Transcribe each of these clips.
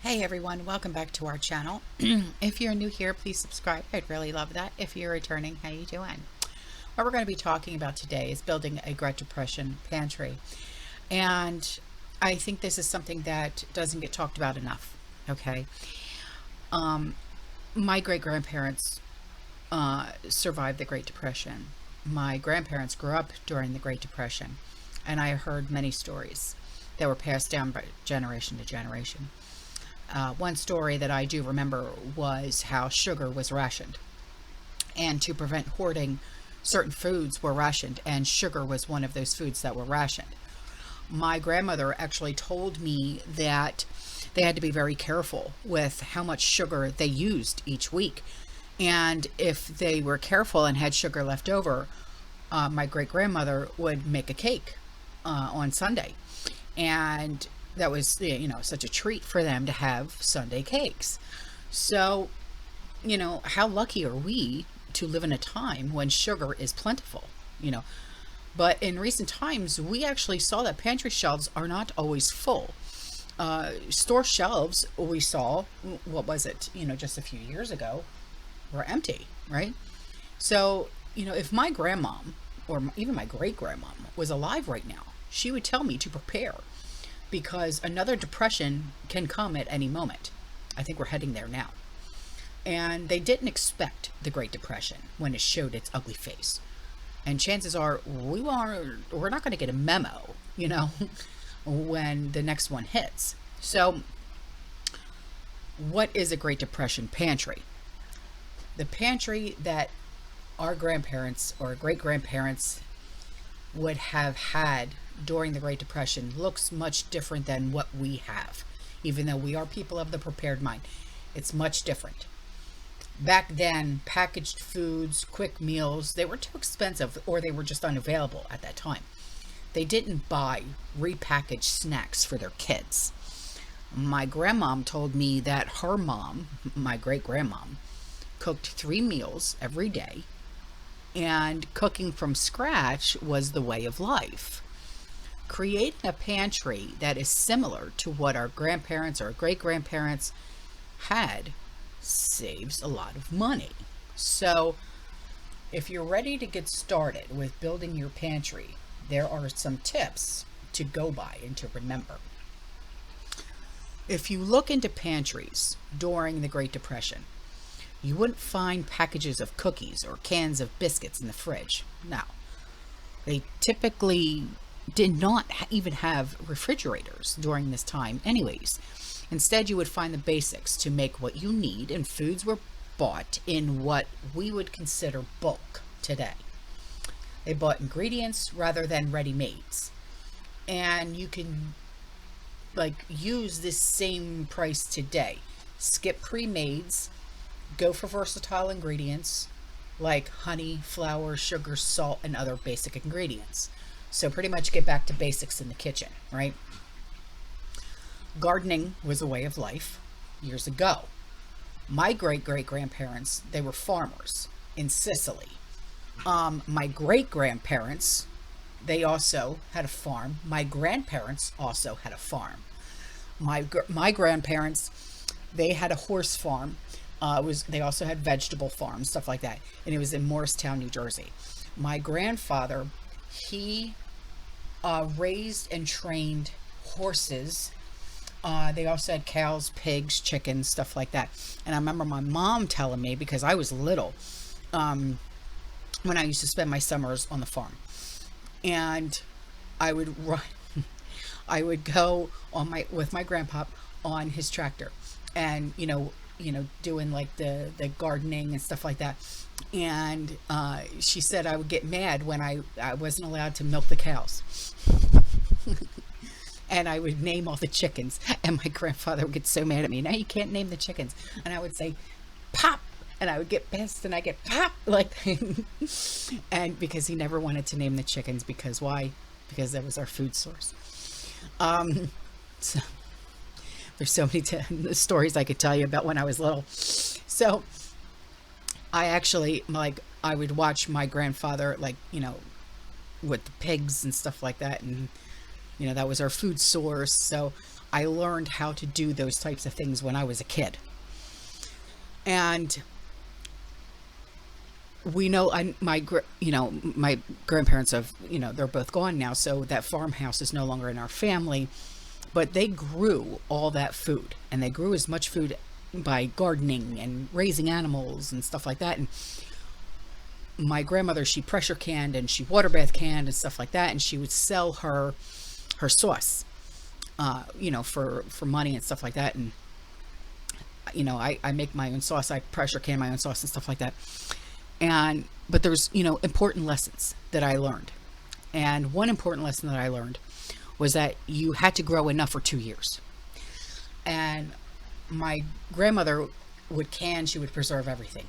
Hey everyone, welcome back to our channel. If you're new here, please subscribe. I'd really love that. If you're returning, how you doing? What we're going to be talking about today is building a Great Depression pantry. And I think this is something that doesn't get talked about enough. Okay. My great-grandparents survived the Great Depression. My grandparents grew up during the Great Depression, and I heard many stories that were passed down by generation to generation. One story that I do remember was how sugar was rationed. And to prevent hoarding, certain foods were rationed, and sugar was one of those foods that were rationed. My grandmother actually told me that they had to be very careful with how much sugar they used each week. And if they were careful and had sugar left over, my great grandmother would make a cake on Sunday. And that was, such a treat for them to have Sunday cakes. So, how lucky are we to live in a time when sugar is plentiful, But in recent times, we actually saw that pantry shelves are not always full. Store shelves, we saw, what was it, just a few years ago, were empty, right? So, if my grandmom or even my great grandmom was alive right now, she would tell me to prepare because another depression can come at any moment. I think we're heading there now. And they didn't expect the Great Depression when it showed its ugly face. And chances are we're not going to get a memo, when the next one hits. So what is a Great Depression pantry? The pantry that our grandparents or great grandparents would have had during the Great Depression looks much different than what we have. Even though we are people of the prepared mind, it's much different. Back then, packaged foods, quick meals, they were too expensive or they were just unavailable at that time. They didn't buy repackaged snacks for their kids. My grandmom told me that her mom, my great grandmom, cooked 3 meals every day, and cooking from scratch was the way of life. Creating a pantry that is similar to what our grandparents or great grandparents had saves a lot of money. So if you're ready to get started with building your pantry, there are some tips to go by and to remember. If you look into pantries during the Great Depression, you wouldn't find packages of cookies or cans of biscuits in the fridge. No. They typically did not even have refrigerators during this time anyways. Instead, you would find the basics to make what you need, and foods were bought in what we would consider bulk today. They bought ingredients rather than ready-mades. And you can use this same price today. Skip pre-mades, go for versatile ingredients like honey, flour, sugar, salt, and other basic ingredients. So pretty much get back to basics in the kitchen, right? Gardening was a way of life years ago. My great-great-grandparents, they were farmers in Sicily. My great-grandparents, they also had a farm. My grandparents also had a farm. My grandparents, they had a horse farm. They also had vegetable farms, stuff like that. And it was in Morristown, New Jersey. My grandfather, he raised and trained horses. They also had cows, pigs, chickens, stuff like that. And I remember my mom telling me, because I was little, when I used to spend my summers on the farm, and I would run, I would go with my grandpa on his tractor, and doing the gardening and stuff like that. And she said I would get mad when I wasn't allowed to milk the cows. And I would name all the chickens, and my grandfather would get so mad at me. Now you can't name the chickens. And I would say, pop, and I would get pissed, and I get pop, and because he never wanted to name the chickens, because why? Because that was our food source. So there's so many stories I could tell you about when I was little. So I actually, I would watch my grandfather, with the pigs and stuff like that, and that was our food source. So I learned how to do those types of things when I was a kid. And we know, my grandparents have, they're both gone now, so that farmhouse is no longer in our family, but they grew all that food, and they grew as much food by gardening and raising animals and stuff like that. And my grandmother, she pressure canned and she water bath canned and stuff like that, and she would sell her sauce, for money and stuff like that. And I make my own sauce, I pressure can my own sauce and stuff like that. But there's, important lessons that I learned. And one important lesson that I learned was that you had to grow enough for 2 years. And my grandmother she would preserve everything,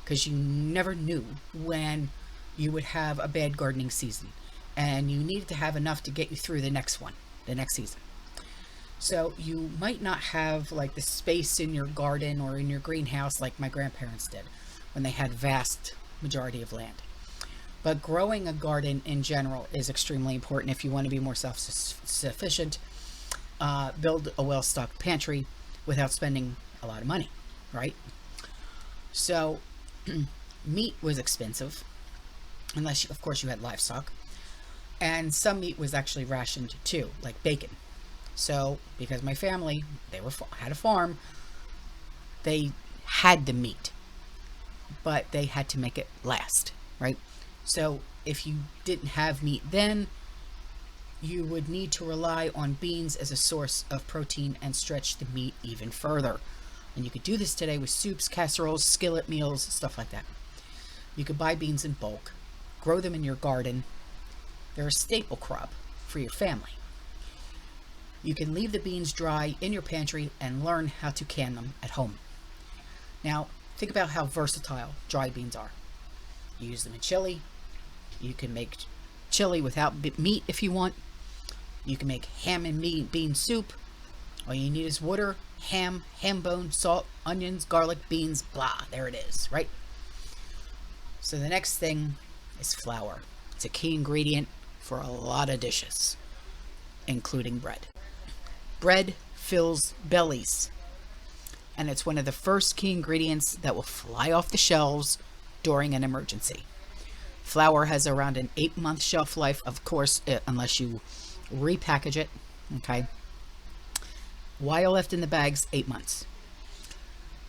because you never knew when you would have a bad gardening season, and you needed to have enough to get you through the next season. So you might not have like the space in your garden or in your greenhouse like my grandparents did when they had vast majority of land. But growing a garden in general is extremely important if you want to be more self-sufficient. Build a well-stocked pantry without spending a lot of money, right? So meat was expensive, unless of course you had livestock, and some meat was actually rationed too, like bacon. So because my family, had a farm, they had the meat, but they had to make it last, right? So if you didn't have meat then, you would need to rely on beans as a source of protein and stretch the meat even further. And you could do this today with soups, casseroles, skillet meals, stuff like that. You could buy beans in bulk, grow them in your garden. They're a staple crop for your family. You can leave the beans dry in your pantry and learn how to can them at home. Now, think about how versatile dried beans are. You use them in chili. You can make chili without meat if you want. You can make ham and bean soup. All you need is water, ham bone, salt, onions, garlic, beans, blah. There it is, right? So the next thing is flour. It's a key ingredient for a lot of dishes, including bread. Bread fills bellies, and it's one of the first key ingredients that will fly off the shelves during an emergency. Flour has around an 8-month shelf life, of course, unless you repackage it, okay? While left in the bags, 8 months.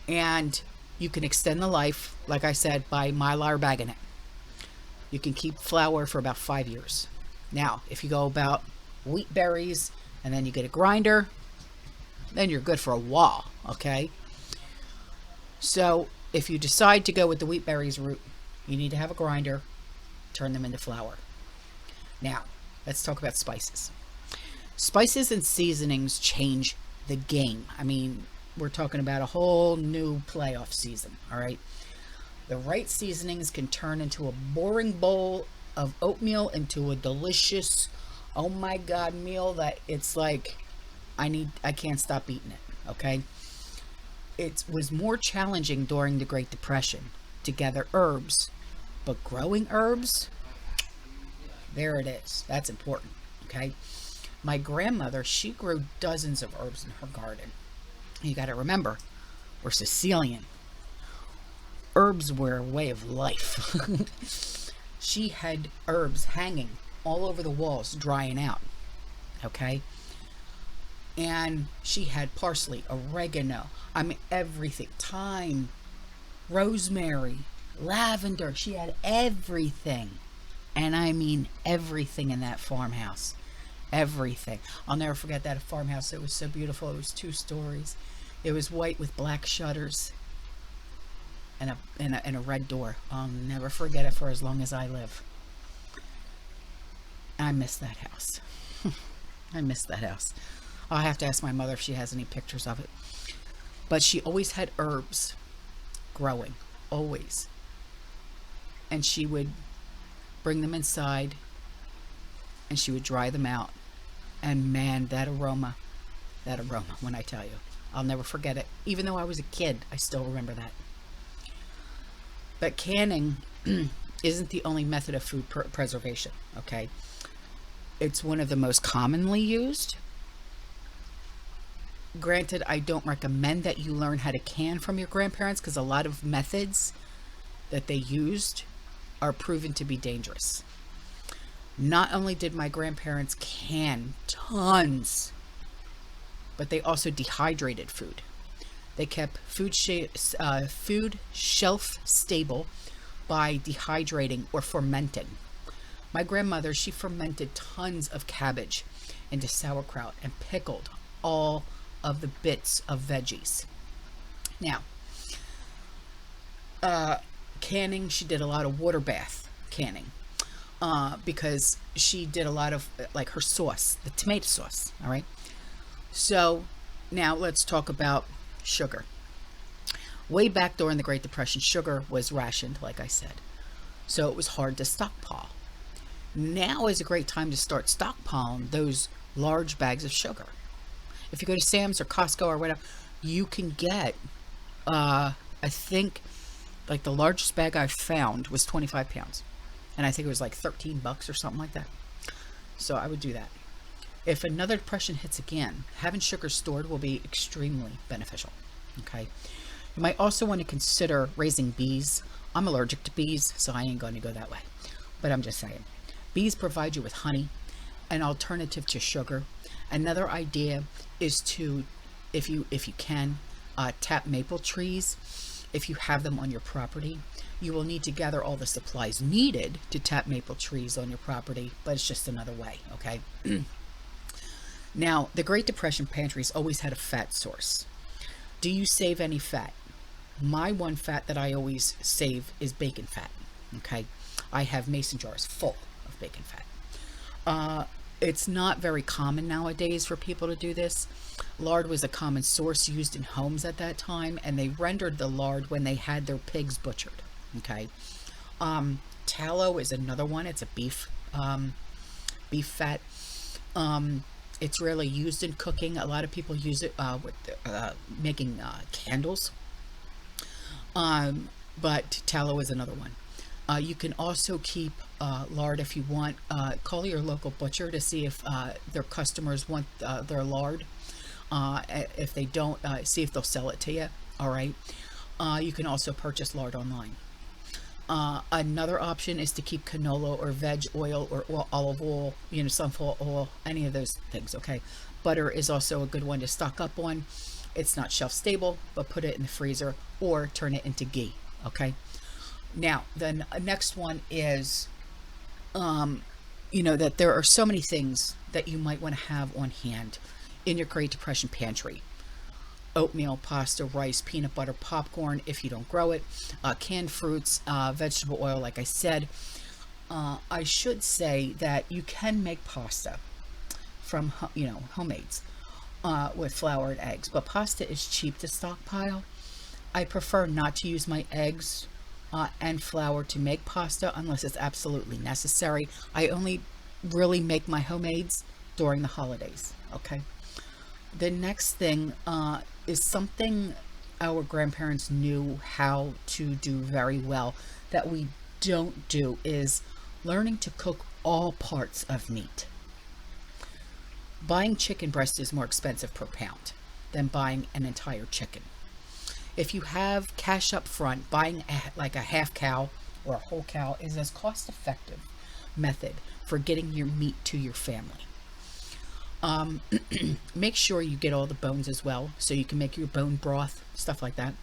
And you can extend the life, like I said, by Mylar bagging it. You can keep flour for about 5 years. Now, if you go about wheat berries and then you get a grinder, then you're good for a while, okay? So if you decide to go with the wheat berries route, you need to have a grinder, turn them into flour. Now, let's talk about spices. Spices and seasonings change the game. I mean, we're talking about a whole new playoff season, all right? The right seasonings can turn into a boring bowl of oatmeal into a delicious, oh my God, meal that it's like, I can't stop eating it, okay? It was more challenging during the Great Depression to gather herbs, but growing herbs, there it is. That's important, okay? My grandmother, she grew dozens of herbs in her garden. You got to remember, we're Sicilian. Herbs were a way of life. She had herbs hanging all over the walls, drying out, okay? And she had parsley, oregano, I mean everything, thyme, rosemary, lavender. She had everything. And I mean everything in that farmhouse. Everything. I'll never forget that farmhouse. It was so beautiful. It was 2 stories. It was white with black shutters and a red door. I'll never forget it for as long as I live. I miss that house. I miss that house. I'll have to ask my mother if she has any pictures of it. But she always had herbs growing. Always. And she would bring them inside and she would dry them out. And man, that aroma, when I tell you, I'll never forget it. Even though I was a kid, I still remember that. But canning isn't the only method of food preservation, okay? It's one of the most commonly used, Granted, I don't recommend that you learn how to can from your grandparents, because a lot of methods that they used are proven to be dangerous. Not only did my grandparents can tons, but they also dehydrated food. They kept food shelf stable by dehydrating or fermenting. My grandmother, she fermented tons of cabbage into sauerkraut and pickled all of the bits of veggies. Now, canning, she did a lot of water bath canning, because she did a lot of like her sauce, the tomato sauce. All right. So now let's talk about sugar. Way back during the Great Depression, sugar was rationed, like I said. So it was hard to stockpile. Now is a great time to start stockpiling those large bags of sugar. If you go to Sam's or Costco or whatever, you can get, I think, like the largest bag I found was 25 pounds. And I think it was like $13 or something like that. So I would do that. If another depression hits again, having sugar stored will be extremely beneficial. Okay. You might also want to consider raising bees. I'm allergic to bees, so I ain't going to go that way. But I'm just saying. Bees provide you with honey, an alternative to sugar. Another idea is to, if you can, tap maple trees. If you have them on your property, you will need to gather all the supplies needed to tap maple trees on your property, but it's just another way, okay? Now, the Great Depression pantries always had a fat source. Do you save any fat? My one fat that I always save is bacon fat, okay? I have mason jars full of bacon fat. It's not very common nowadays for people to do this. Lard was a common source used in homes at that time, and they rendered the lard when they had their pigs butchered, okay? Tallow is another one. It's a beef fat. It's rarely used in cooking. A lot of people use it with making candles. But tallow is another one. You can also keep lard if you want. Call your local butcher to see if their customers want their lard. If they don't, see if they'll sell it to you. All right. You can also purchase lard online. Another option is to keep canola or veg oil or olive oil, sunflower oil, any of those things. Okay. Butter is also a good one to stock up on. It's not shelf stable, but put it in the freezer or turn it into ghee. Okay. Now, the next one is, that there are so many things that you might want to have on hand in your Great Depression pantry. Oatmeal, pasta, rice, peanut butter, popcorn, if you don't grow it, canned fruits, vegetable oil, like I said. I should say that you can make pasta from, homemades with flour and eggs, but pasta is cheap to stockpile. I prefer not to use my eggs and flour to make pasta unless it's absolutely necessary. I only really make my homemades during the holidays. Okay. The next thing is something our grandparents knew how to do very well that we don't do, is learning to cook all parts of meat. Buying chicken breast is more expensive per pound than buying an entire chicken. If you have cash up front, buying like a half cow or a whole cow is a cost-effective method for getting your meat to your family. Make sure you get all the bones as well, so you can make your bone broth, stuff like that.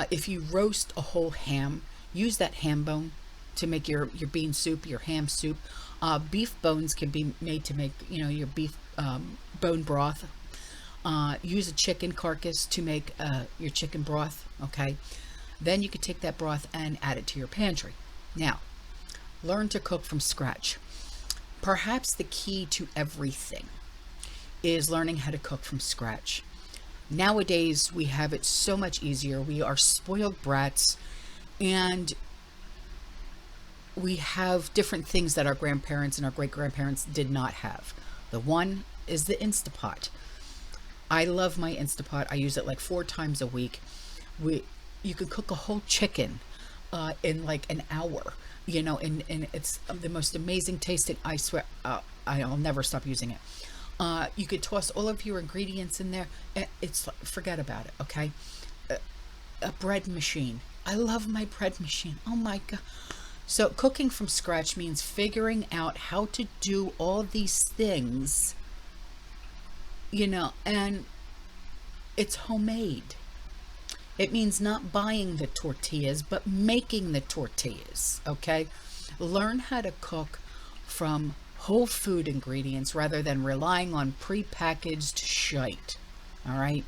If you roast a whole ham, use that ham bone to make your bean soup, your ham soup. Beef bones can be made to make, your beef bone broth. Use a chicken carcass to make your chicken broth, okay? Then you can take that broth and add it to your pantry. Now, learn to cook from scratch. Perhaps the key to everything is learning how to cook from scratch. Nowadays, we have it so much easier. We are spoiled brats, and we have different things that our grandparents and our great-grandparents did not have. The one is the Instapot. I love my Instapot. I use it like 4 times a week. You can cook a whole chicken in like an hour, and it's the most amazing tasting. I swear, I'll never stop using it. You could toss all of your ingredients in there. It's forget about it, okay? A bread machine. I love my bread machine. Oh my God. So cooking from scratch means figuring out how to do all these things, and it's homemade. It means not buying the tortillas, but making the tortillas, okay? Learn how to cook from whole food ingredients rather than relying on prepackaged shite, all right?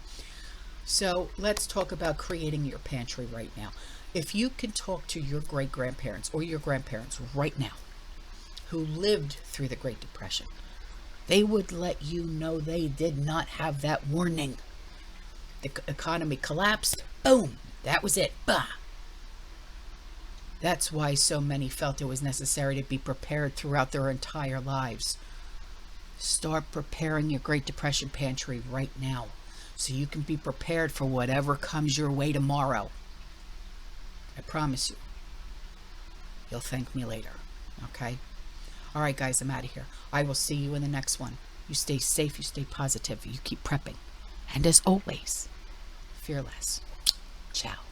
So let's talk about creating your pantry right now. If you can talk to your great-grandparents or your grandparents right now who lived through the Great Depression, they would let you know they did not have that warning. The economy collapsed. Boom. That was it. Bah. That's why so many felt it was necessary to be prepared throughout their entire lives. Start preparing your Great Depression pantry right now so you can be prepared for whatever comes your way tomorrow. I promise you. You'll thank me later. Okay? All right, guys, I'm out of here. I will see you in the next one. You stay safe, you stay positive, you keep prepping. And as always, fearless. Ciao.